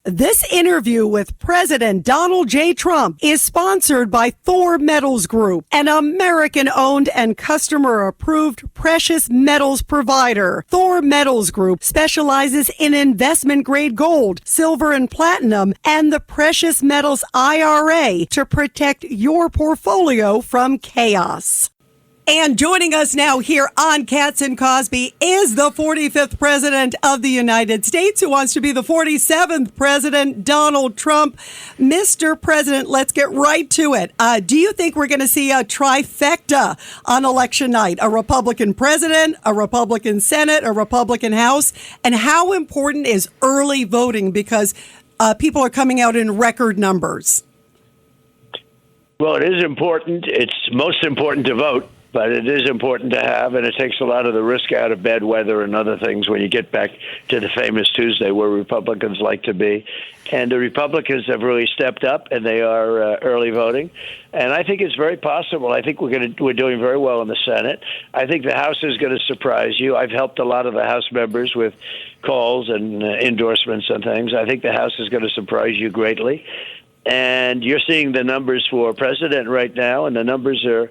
This interview with President Donald J. Trump is sponsored by Thor Metals Group, an American-owned and customer-approved precious metals provider. Thor Metals Group specializes in investment-grade gold, silver, and platinum, and the precious metals IRA to protect your portfolio from chaos. And joining us now here on Cats and Cosby is the 45th President of the United States, who wants to be the 47th President, Donald Trump. Mr. President, let's get right to it. Do you think we're going to see a trifecta on election night? A Republican president, a Republican Senate, a Republican House? And how important is early voting? Because people are coming out in record numbers. Well, it is important. It's most important to vote. But it is important to have, and it takes a lot of the risk out of bad weather and other things when you get back to the famous Tuesday where Republicans like to be. And the Republicans have really stepped up, and they are early voting. And I think it's very possible. I think we're doing very well in the Senate. I think the House is going to surprise you. I've helped a lot of the House members with calls and endorsements and things. I think the House is going to surprise you greatly. And you're seeing the numbers for president right now, and the numbers are,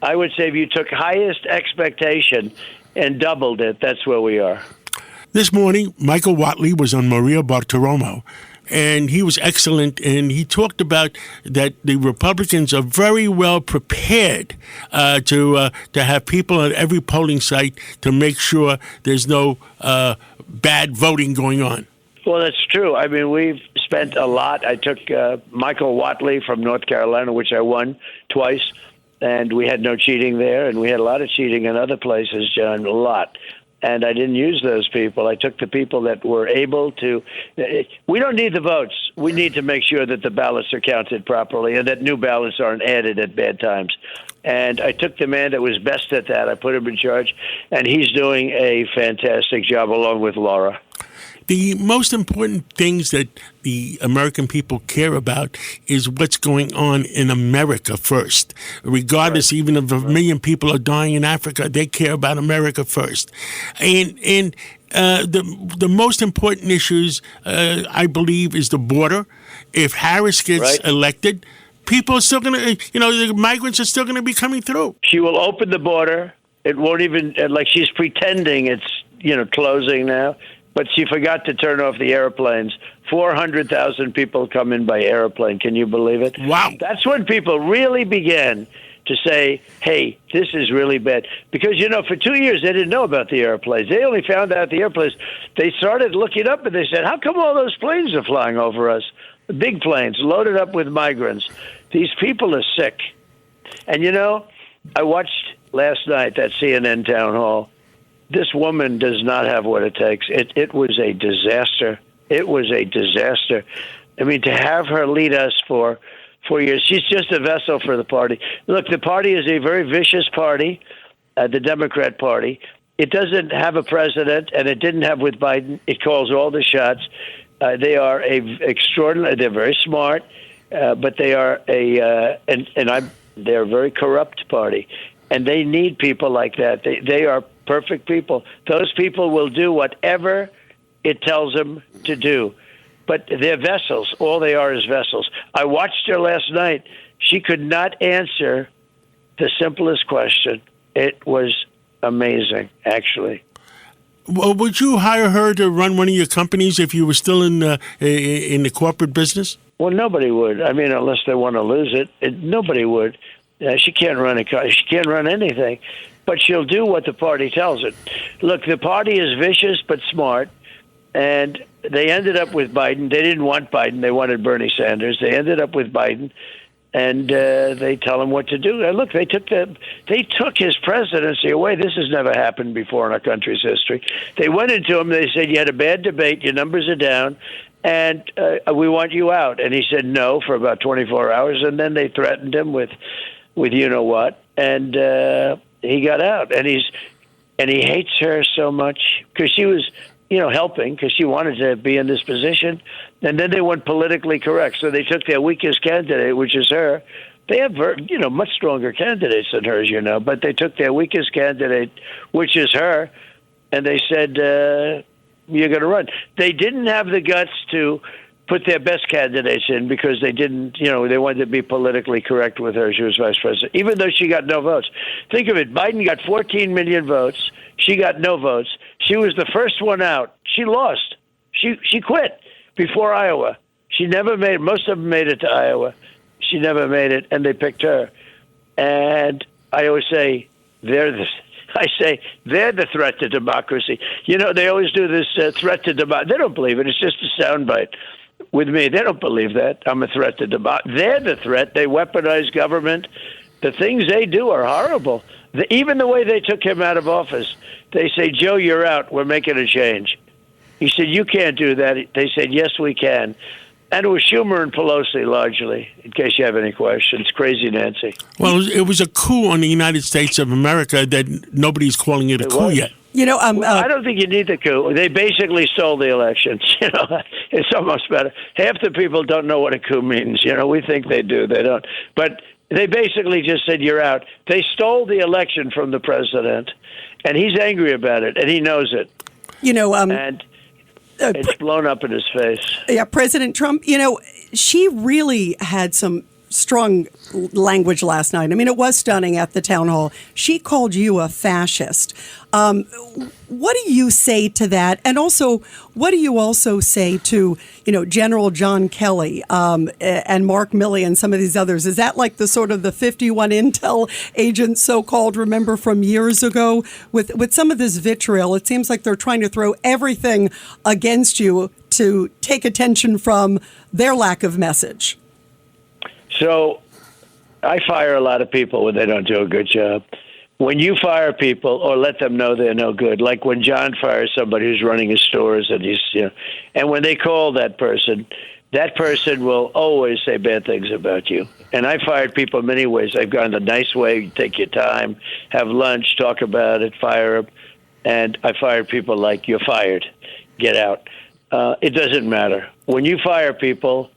I would say, if you took highest expectation and doubled it, that's where we are. This morning, Michael Whatley was on Maria Bartiromo, and he was excellent, and he talked about that the Republicans are very well prepared to have people at every polling site to make sure there's no bad voting going on. Well, that's true. I mean, we've spent a lot. I took Michael Whatley from North Carolina, which I won twice. And we had no cheating there, and we had a lot of cheating in other places, John, a lot. And I didn't use those people. I took the people that were able to. We don't need the votes. We need to make sure that the ballots are counted properly and that new ballots aren't added at bad times. And I took the man that was best at that. I put him in charge, and he's doing a fantastic job along with Laura. The most important things that the American people care about is what's going on in America first. Regardless, even if a million people are dying in Africa, they care about America first. And the most important issues, I believe, is the border. If Harris gets elected, people are still going to, the migrants are still going to be coming through. She will open the border. It won't even, like she's pretending it's, closing now. But she forgot to turn off the airplanes. 400,000 people come in by airplane. Can you believe it? Wow. That's when people really began to say, hey, this is really bad. Because, for 2 years, they didn't know about the airplanes. They only found out the airplanes. They started looking up, and they said, how come all those planes are flying over us? The big planes loaded up with migrants. These people are sick. And, I watched last night that CNN town hall. This woman does not have what it takes. It was a disaster. It was a disaster. I mean, to have her lead us for 4 years, she's just a vessel for the party. Look, the party is a very vicious party, the Democrat Party. It doesn't have a president, and it didn't have with Biden. It calls all the shots. They are extraordinary. They're very smart, but they are they're a very corrupt party, and they need people like that. They are perfect people. Those people will do whatever it tells them to do. But they're vessels. All they are is vessels. I watched her last night. She could not answer the simplest question. It was amazing, actually. Well, would you hire her to run one of your companies if you were still in the corporate business? Well, nobody would. I mean, unless they want to lose it, nobody would. She can't run she can't run anything. But she'll do what the party tells her. Look, the party is vicious but smart, and they ended up with Biden. They didn't want Biden. They wanted Bernie Sanders. They ended up with Biden, and they tell him what to do. And look, they took his presidency away. This has never happened before in our country's history. They went into him. They said, you had a bad debate. Your numbers are down, and we want you out. And he said no for about 24 hours, and then they threatened him with you-know-what, and he got out, and he hates her so much because she was, helping because she wanted to be in this position, and then they went politically correct. So they took their weakest candidate, which is her. They have, much stronger candidates than hers, but they took their weakest candidate, which is her, and they said, you're going to run. They didn't have the guts to put their best candidates in because they didn't, they wanted to be politically correct with her. She was vice president, even though she got no votes. Think of it. Biden got 14 million votes. She got no votes. She was the first one out. She lost. She quit before Iowa. She never made it. Most of them made it to Iowa. She never made it, and they picked her. And I always say they're the threat to democracy. They always do this threat to democracy. They don't believe it. It's just a soundbite. With me, they don't believe that. I'm a threat to democracy. They're the threat. They weaponize government. The things they do are horrible. Even the way they took him out of office, they say, Joe, you're out. We're making a change. He said, you can't do that. They said, yes, we can. And it was Schumer and Pelosi, largely, in case you have any questions. Crazy Nancy. Well, it was a coup on the United States of America that nobody's calling it a coup yet. I don't think you need the coup. They basically stole the elections. It's almost better. Half the people don't know what a coup means. We think they do. They don't. But they basically just said, you're out. They stole the election from the president, and he's angry about it, and he knows it. And it's blown up in his face. Yeah, President Trump, she really had some strong language last night. I mean, it was stunning at the town hall. She called you a fascist. What do you say to that? And also, what do you also say to, General John Kelly and Mark Milley and some of these others? Is that like the sort of the 51 intel agents, so-called, remember from years ago? With some of this vitriol, it seems like they're trying to throw everything against you to take attention from their lack of message. So I fire a lot of people when they don't do a good job. When you fire people or let them know they're no good, like when John fires somebody who's running his stores and and when they call that person will always say bad things about you. And I fired people in many ways. I've gone the nice way, take your time, have lunch, talk about it, fire them. And I fired people like, you're fired, get out. It doesn't matter. When you fire people,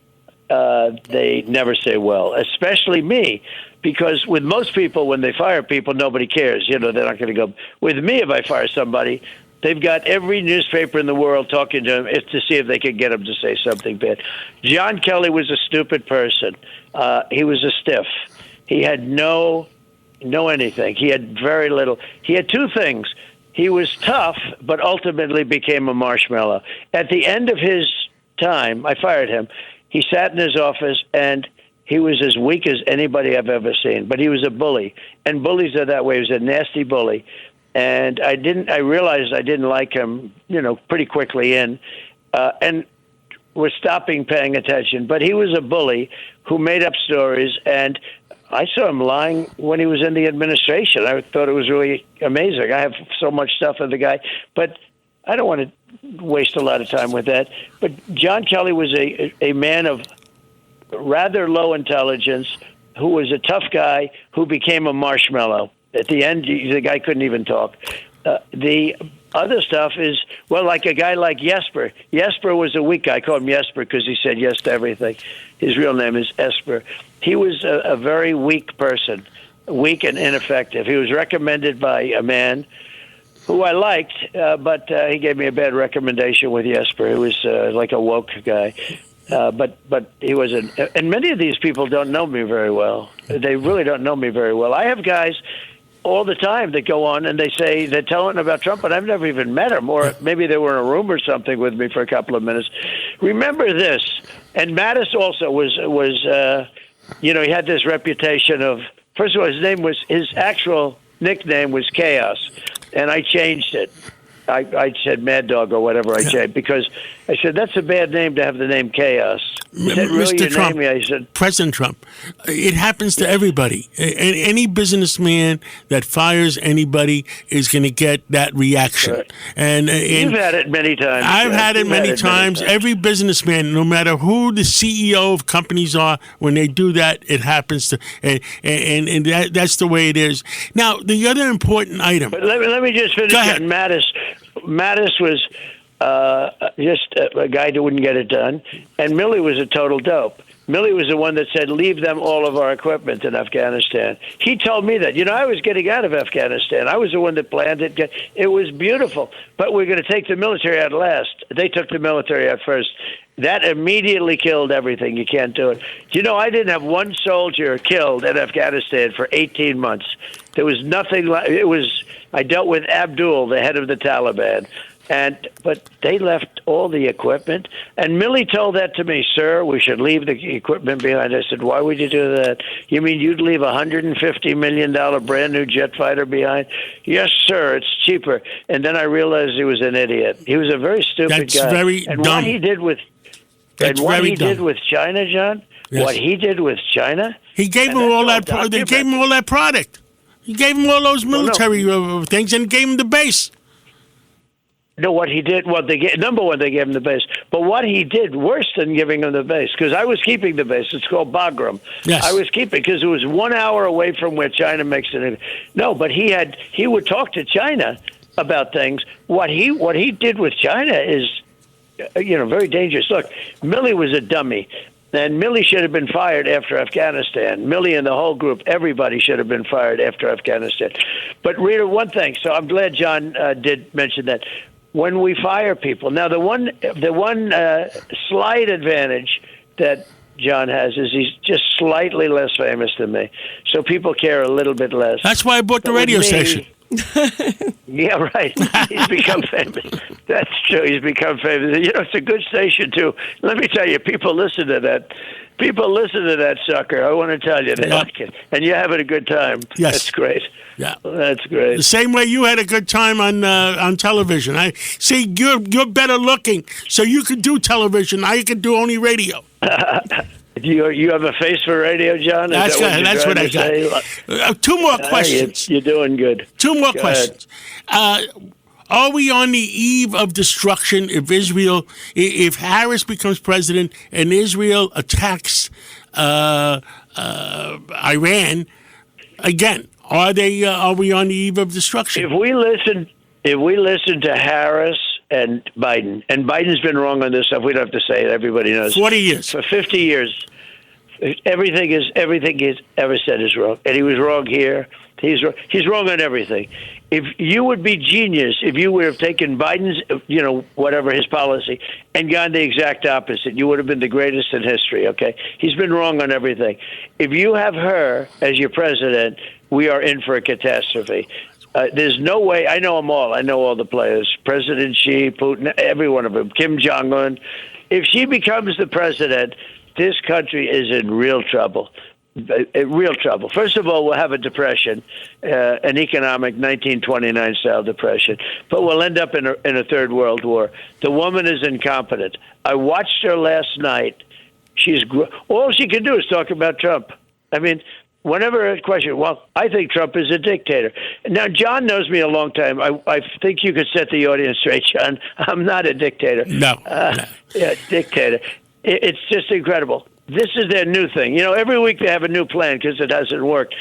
they never say well, especially me, because with most people, when they fire people, nobody cares. They're not going to go. With me, if I fire somebody, they've got every newspaper in the world talking to him to see if they can get him to say something bad. John Kelly was a stupid person. He was a stiff. He had no anything. He had very little. He had two things. He was tough, but ultimately became a marshmallow. At the end of his time, I fired him. He sat in his office, and he was as weak as anybody I've ever seen. But he was a bully, and bullies are that way. He was a nasty bully, and I realized I didn't like him, pretty quickly and was stopping paying attention. But he was a bully who made up stories, and I saw him lying when he was in the administration. I thought it was really amazing. I have so much stuff on the guy, but I don't want to waste a lot of time with that. But John Kelly was a man of rather low intelligence who was a tough guy who became a marshmallow. At the end, the guy couldn't even talk. The other stuff is, like a guy like Jesper. Jesper was a weak guy. I called him Jesper because he said yes to everything. His real name is Esper. He was a very weak person, weak and ineffective. He was recommended by a man who I liked, but he gave me a bad recommendation with Jesper. He was like a woke guy. But he wasn't. And many of these people don't know me very well. They really don't know me very well. I have guys all the time that go on and they say they're telling about Trump, and I've never even met him. Or maybe they were in a room or something with me for a couple of minutes. Remember this. And Mattis also was he had this reputation of, first of all, his actual nickname was Chaos. And I changed it. I said Mad Dog or whatever I changed because I said, that's a bad name to have the name Chaos. Is that really your Trump, name? I said, President Trump, it happens to everybody. Any businessman that fires anybody is going to get that reaction. Right. And you've had it many times. I've had it many times. Every businessman, no matter who the CEO of companies are, when they do that, it happens to, and that's the way it is. Now, the other important item. But let me just finish on Mattis. Mattis was just a guy that wouldn't get it done, and Milley was a total dope. Milley was the one that said, leave them all of our equipment in Afghanistan. He told me that. I was getting out of Afghanistan. I was the one that planned it. It was beautiful, but we're going to take the military out last. They took the military out first, That immediately killed everything. You can't do it. You know, I didn't have one soldier killed in Afghanistan for 18 months. There was nothing like it was. I dealt with Abdul, the head of the Taliban, but they left all the equipment. And Milley told that to me, sir. We should leave the equipment behind. I said, why would you do that? You mean you'd leave $150 million brand new jet fighter behind? Yes, sir. It's cheaper. And then I realized he was an idiot. He was a very stupid That's guy. very and dumb. What he did with That's and what very he dumb. did with China, John. Yes. What he did with China. He gave and him that's all all that. They documented. gave him all that product. He gave him all those military things and gave him the base. No, what he did, number one, they gave him the base. But what he did, worse than giving him the base, because I was keeping the base. It's called Bagram. Yes. I was keeping because it was 1 hour away from where China makes it. No, but he would talk to China about things. What he did with China is, very dangerous. Look, Milley was a dummy. And Milley should have been fired after Afghanistan. Milley and the whole group, everybody should have been fired after Afghanistan. But, Rita, one thing. So I'm glad John did mention that. When we fire people, now the one slight advantage that John has is he's just slightly less famous than me, so people care a little bit less. That's why I bought the But with radio me- station. Yeah, right. He's become famous. That's true. He's become famous. It's a good station too. Let me tell you, people listen to that. People listen to that sucker. I want to tell you, they like it, and you're having a good time. Yes. That's great. Yeah. That's great. The same way you had a good time on television. I see you're better looking, so you could do television. I could do only radio. You have a face for radio, John? That's what I got. Two more questions. You're doing good. Two more Go questions. Are we on the eve of destruction if Harris becomes president and Israel attacks Iran again? Are we on the eve of destruction? If we listen to Harris and Biden's been wrong on this stuff. We don't have to say it. Everybody knows. 40 years. For 50 years, everything he's ever said is wrong, and he was wrong here. He's wrong on everything. If you would be genius, if you would have taken Biden's, whatever his policy, and gone the exact opposite, you would have been the greatest in history. Okay, he's been wrong on everything. If you have her as your president, we are in for a catastrophe. There's no way. I know them all. I know all the players. President Xi, Putin, every one of them. Kim Jong-un. If she becomes the president, this country is in real trouble. Real trouble. First of all, we'll have a depression, an economic 1929 style depression, but we'll end up in a third world war. The woman is incompetent. I watched her last night. All she can do is talk about Trump. I mean, whenever a question, well, I think Trump is a dictator. Now, John knows me a long time. I think you could set the audience straight, John. I'm not a dictator. No. Yeah, dictator. It's just incredible. This is their new thing. Every week they have a new plan because it hasn't worked.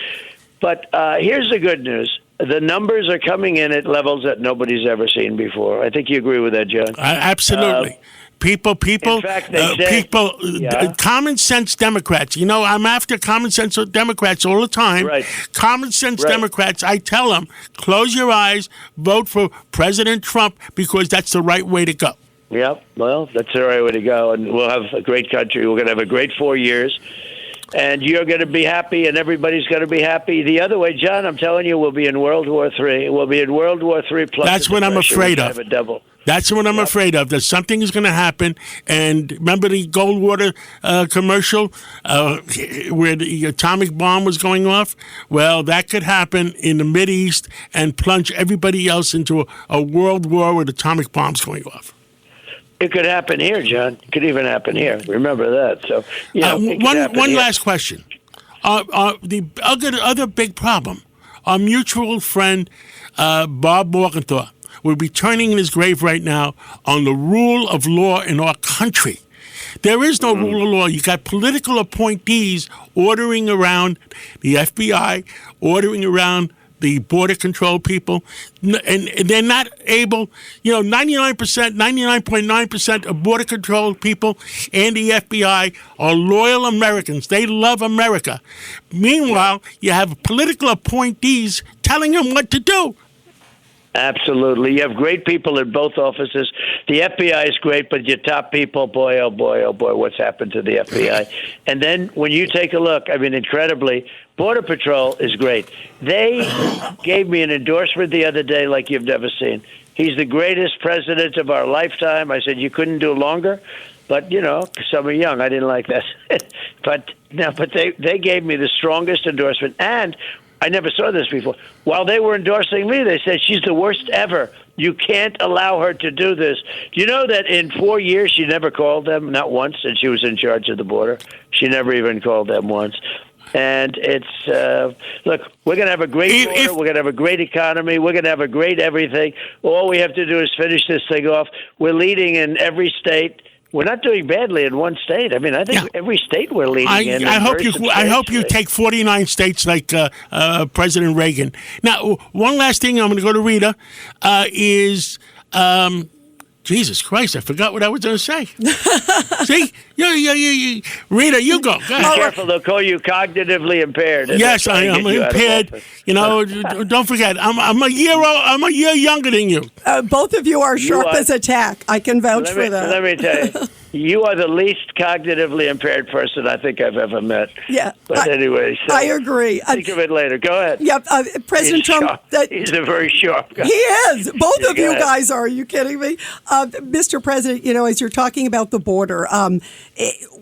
But here's the good news. The numbers are coming in at levels that nobody's ever seen before. I think you agree with that, John. Absolutely. People, in fact, they say, common sense Democrats. I'm after common sense Democrats all the time. Right. Common sense Right. Democrats, I tell them, close your eyes, vote for President Trump because that's the right way to go. Yeah, well, that's the right way to go, and we'll have a great country. We're going to have a great 4 years, and you're going to be happy, and everybody's going to be happy. The other way, John, I'm telling you, we'll be in World War III. We'll be in World War III plus. That's what I'm afraid of. Have a double. That's what I'm afraid of, that something is going to happen. And remember the Goldwater commercial where the atomic bomb was going off? Well, that could happen in the Mideast and plunge everybody else into a world war with atomic bombs going off. It could happen here, John. It could even happen here. Remember that. So, one last question. The other big problem, our mutual friend Bob Morgenthau will be turning in his grave right now on the rule of law in our country. There is no rule of law. You got political appointees ordering around the FBI, ordering around the border control people, and they're not able, 99.9% of border control people and the FBI are loyal Americans. They love America. Meanwhile, you have political appointees telling them what to do. Absolutely. You have great people in both offices. The FBI is great, but your top people, boy, oh boy, what's happened to the FBI? And then when you take a look, I mean, incredibly, Border Patrol is great. They gave me an endorsement the other day like you've never seen. He's the greatest president of our lifetime. I said, you couldn't do longer? But, some are young. I didn't like that. But they gave me the strongest endorsement. And I never saw this before. While they were endorsing me, they said, she's the worst ever. You can't allow her to do this. Do you know that in 4 years she never called them, not once, and she was in charge of the border? She never even called them once. And it's, look, we're going to have a great border. We're going to have a great economy. We're going to have a great everything. All we have to do is finish this thing off. We're leading in every state. We're not doing badly in one state. I mean, I think every state we're leading in. I hope you take 49 states like President Reagan. Now, one last thing I'm going to go to Rita is Jesus Christ, I forgot what I was going to say. See? Rita, you go. Go ahead. Be careful, they'll call you cognitively impaired. Yes, I am impaired. Don't forget, I'm a year younger than you. Both of you are sharp as a tack. I can vouch for that. Let me tell you. You are the least cognitively impaired person I think I've ever met. Yeah. But anyway, so I agree. Think of it later. Go ahead. Yep. President Trump. He's a very sharp guy. He is. Both of you guys are. Are you kidding me? Mr. President, as you're talking about the border,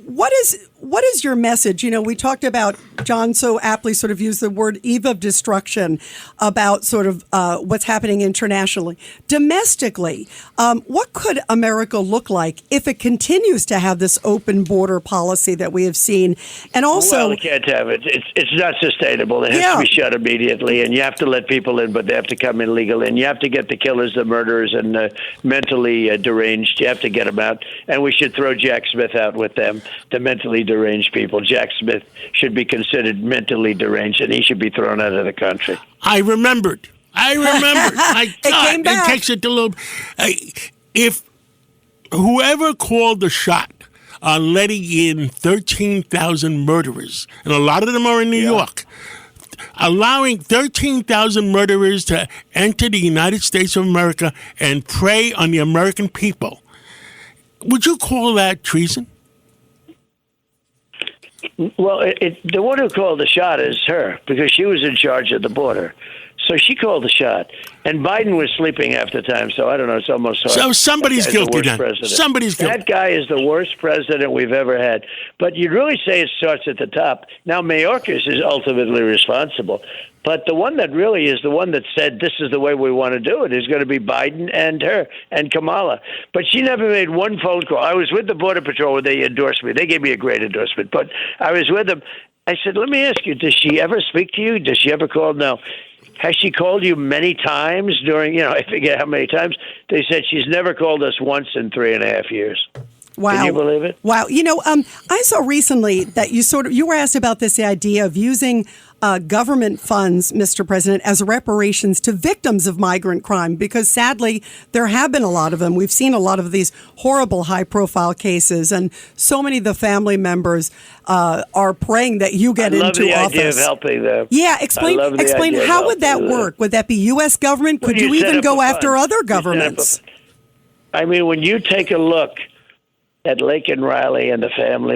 what is your message? We talked about, John so aptly sort of used the word eve of destruction about sort of what's happening internationally. Domestically, what could America look like if it continues to have this open border policy that we have seen? And also, well, we can't have it. It's not sustainable. It has to be shut immediately, and you have to let people in, but they have to come in legal. And you have to get the killers, the murderers, and mentally deranged. You have to get them out, and we should throw Jack Smith out with them, the mentally deranged people. Jack Smith should be considered mentally deranged, and he should be thrown out of the country. I remembered. My God, it takes it a little. If whoever called the shot on letting in 13,000 murderers, and a lot of them are in New York, allowing 13,000 murderers to enter the United States of America and prey on the American people, would you call that treason? Well, the one who called the shot is her, because she was in charge of the border. So she called the shot. And Biden was sleeping half the time, so I don't know, it's almost hard. So somebody's guilty then. Somebody's guilty. That guy is the worst president we've ever had. But you'd really say it starts at the top. Now, Mayorkas is ultimately responsible. But the one that really is the one that said this is the way we want to do it is going to be Biden and her and Kamala. But she never made one phone call. I was with the Border Patrol when they endorsed me. They gave me a great endorsement. But I was with them. I said, let me ask you, does she ever speak to you? Does she ever call? No. Has she called you many times during, I forget how many times? They said she's never called us once in 3.5 years. Wow. Can you believe it? Wow. I saw recently that you were asked about this idea of using government funds, Mr. President, as reparations to victims of migrant crime, because sadly, there have been a lot of them. We've seen a lot of these horrible high-profile cases, and so many of the family members are praying that you get into office. I love the idea of helping them. Yeah, explain how would that work? Would that be U.S. government? Could you even go after other governments? I mean, when you take a look at Laken Riley and the family,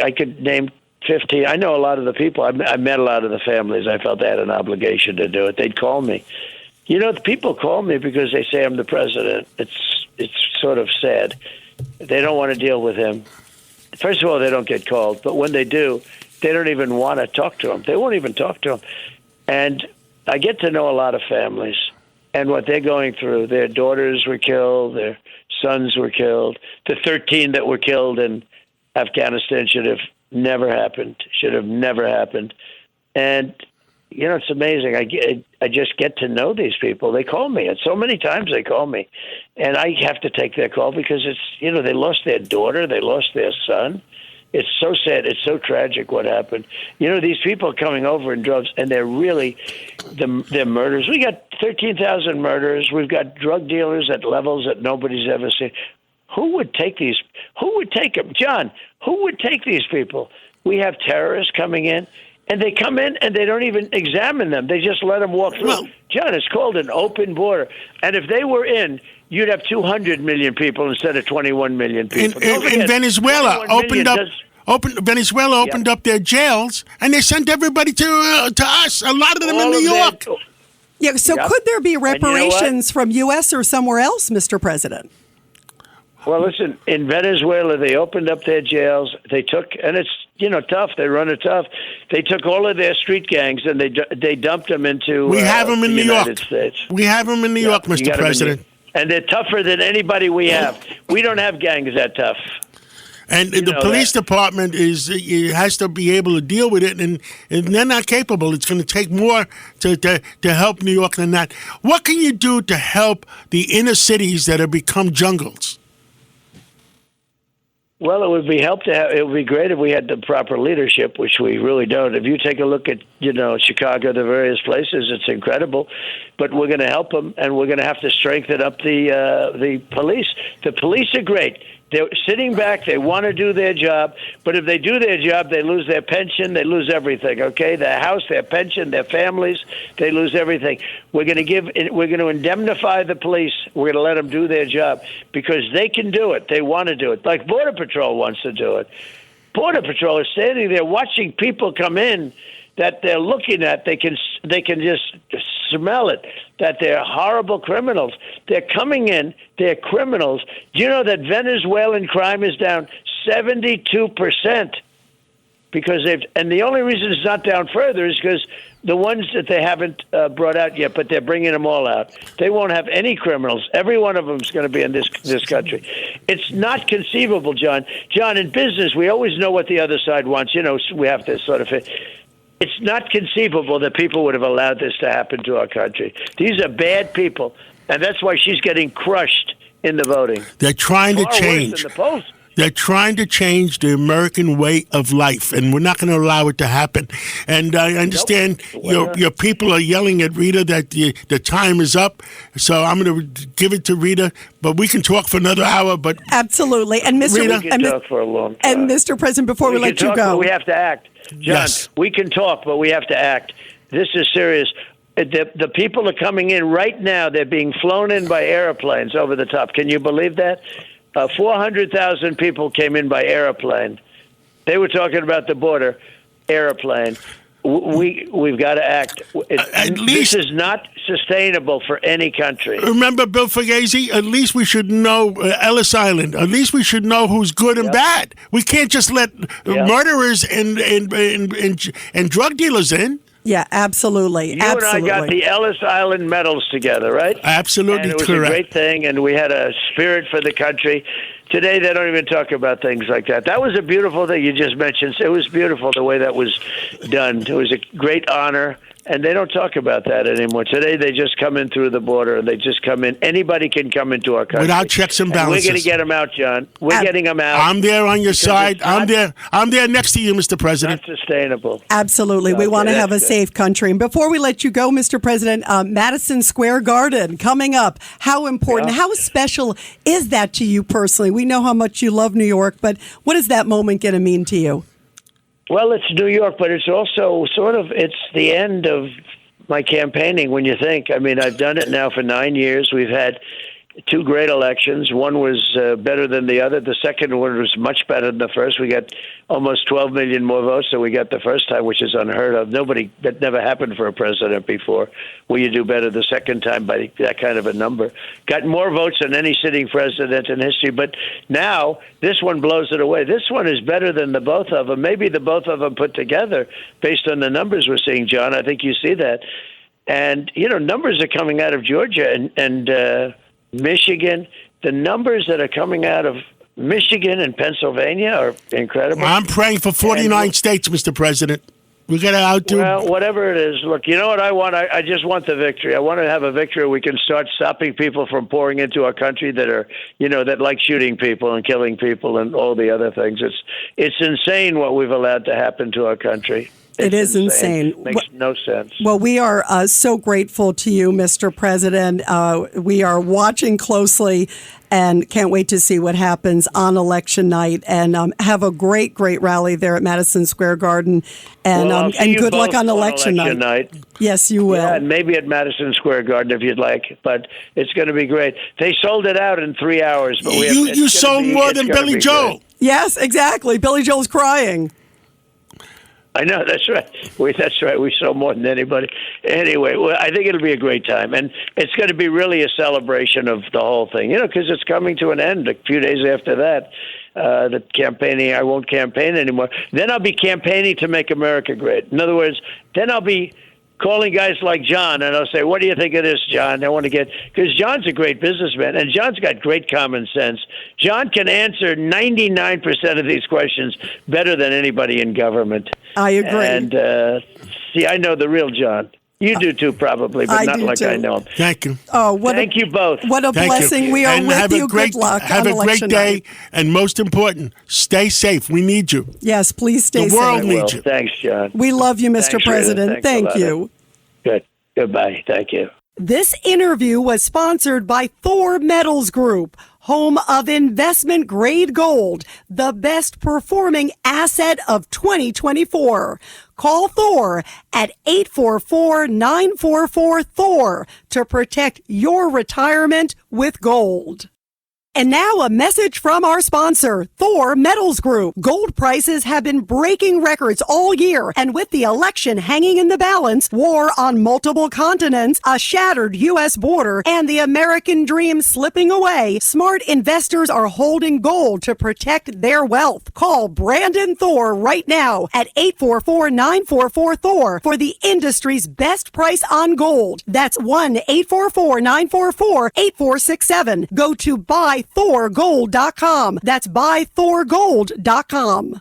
I could name 15. I know a lot of the people. I met a lot of the families. I felt they had an obligation to do it. They'd call me. The people call me because they say I'm the president. It's sort of sad. They don't want to deal with him. First of all, they don't get called. But when they do, they don't even want to talk to him. They won't even talk to him. And I get to know a lot of families and what they're going through. Their daughters were killed. Their sons were killed. The 13 that were killed in Afghanistan should have never happened. And it's amazing. I just get to know these people. They call me, and so many times they call me, and I have to take their call because it's they lost their daughter, they lost their son. It's so sad. It's so tragic what happened. These people are coming over in droves, and they're really they're murderers. We got 13,000 murderers. We've got drug dealers at levels that nobody's ever seen. Who would take these? Who would take them? John, who would take these people? We have terrorists coming in, and they come in and they don't even examine them. They just let them walk through. Well- John, it's called an open border. And if they were in, you'd have 200 million people instead of 21 million people. Don't In forget, Venezuela 21 million Venezuela opened up their jails, and they sent everybody to us. A lot of them in all New of York. that- Yeah, so Yep. could there be you know what? reparations from U.S. or somewhere else, Mr. President? Well, listen, in Venezuela, they opened up their jails. They took, and it's, tough. They run it tough. They took all of their street gangs and they dumped them into We have them in the New United York. States. We have them in New York, You Mr. got 'em in President. And they're tougher than anybody we have. We don't have gangs that tough. And the know police that. department has to be able to deal with it, and they're not capable. It's going to take more to help New York than that. What can you do to help the inner cities that have become jungles? Well, it would be great if we had the proper leadership, which we really don't. If you take a look at, Chicago, the various places, it's incredible. But we're going to help them, and we're going to have to strengthen up the police. The police are great. They're sitting back. They want to do their job. But if they do their job, they lose their pension. They lose everything, okay? Their house, their pension, their families, they lose everything. We're going to indemnify the police. We're going to let them do their job because they can do it. They want to do it. Like Border Patrol wants to do it. Border Patrol is standing there watching people come in that they're looking at. They can just smell it, that they're horrible criminals. They're coming in, they're criminals. Do you know that Venezuelan crime is down 72%? And the only reason it's not down further is because the ones that they haven't brought out yet, but they're bringing them all out. They won't have any criminals. Every one of them is going to be in this country. It's not conceivable, John. John, in business, we always know what the other side wants. We have to sort of It's not conceivable that people would have allowed this to happen to our country. These are bad people, and that's why she's getting crushed in the voting. They're trying to Far worse change. than the polls. They're trying to change the American way of life, and we're not going to allow it to happen. And I understand your people are yelling at Rita that the time is up, so I'm going to give it to Rita. But we can talk for another hour. But Absolutely. And Mr. Rita? We can talk for a long time. And Mr. President, before we can let you talk, go, but we have to act. John, Yes. we can talk, but we have to act. This is serious. The people are coming in right now. They're being flown in by airplanes over the top. Can you believe that? 400,000 people came in by airplane. They were talking about the border airplane. We've got to act. This is not sustainable for any country. remember Bill Fugazi? At least we should know Ellis Island. At least we should know who's good and bad. We can't just let murderers and drug dealers in. yeah, absolutely. You absolutely. and I got the Ellis Island medals together, right? Absolutely and it was correct. a great thing, and we had a spirit for the country. Today, they don't even talk about things like that. That was a beautiful thing you just mentioned. It was beautiful the way that was done. It was a great honor, and they don't talk about that anymore. Today, they just come in through the border, and they just come in. Anybody can come into our country. Without checks and balances. We're going to get them out, John. We're getting them out. I'm there on your side. it's not- I'm there next to you, Mr. President. Not sustainable. Absolutely. We Okay, want to have a that's good. safe country. And before we let you go, Mr. President, Madison Square Garden coming up. How important, how special is that to you personally? We know how much you love New York, but what is that moment going to mean to you? Well, it's New York, but it's also it's the end of my campaigning when you think. I mean, I've done it now for 9 years. We've had two great elections. One was better than the other. The second one was much better than the first. We got almost 12 million more votes than we got the first time, which is unheard of. That never happened for a president before, where you do better the second time by that kind of a number. Got more votes than any sitting president in history. But now this one blows it away. This one is better than the both of them. Maybe the both of them put together based on the numbers we're seeing, John. I think you see that. And, numbers are coming out of Georgia and Michigan. The numbers that are coming out of Michigan and Pennsylvania are incredible. I'm praying for 49 states, Mr. President. We got to outdo. Well, whatever it is, look, you know what I want? I just want the victory. I want to have a victory where we can start stopping people from pouring into our country that are, that like shooting people and killing people and all the other things. It's insane what we've allowed to happen to our country. It is insane. Makes no sense. Well, we are so grateful to you, Mr. President. We are watching closely and can't wait to see what happens on election night. And have a great rally there at Madison Square Garden. And I'll see and you good luck both on election night. Yes, you will. Yeah, and maybe at Madison Square Garden if you'd like. But it's going to be great. They sold it out in 3 hours. But you sold more than Billy Joel. Great. Yes, exactly. Billy Joel's crying. I know, that's right. That's right. We sold more than anybody. Anyway, well, I think it'll be a great time. And it's going to be really a celebration of the whole thing, because it's coming to an end a few days after that. The campaigning, I won't campaign anymore. Then I'll be campaigning to make America great. In other words, then I'll be calling guys like John, and I'll say, what do you think of this, John? I want to because John's a great businessman, and John's got great common sense. John can answer 99% of these questions better than anybody in government. I agree. And, see, I know the real John. You do too, probably, but not like I know him. Thank you. Oh, thank you both. What a blessing. You. We are and with have you. A great, good luck. Have on a great day. night. And most important, stay safe. We need you. Yes, please stay safe. The world needs you. Thanks, John. We love you, Mr. Thanks, President. Thank you. Good. Goodbye. Thank you. This interview was sponsored by Thor Metals Group, home of investment grade gold, the best performing asset of 2024. Call Thor at 844-944-THOR to protect your retirement with gold. And now a message from our sponsor, Thor Metals Group. Gold prices have been breaking records all year, and with the election hanging in the balance, war on multiple continents, a shattered U.S. border, and the American dream slipping away, smart investors are holding gold to protect their wealth. Call Brandon Thor right now at 844-944-THOR for the industry's best price on gold. That's 1-844-944-8467. Go to buythorgold.com. That's buythorgold.com.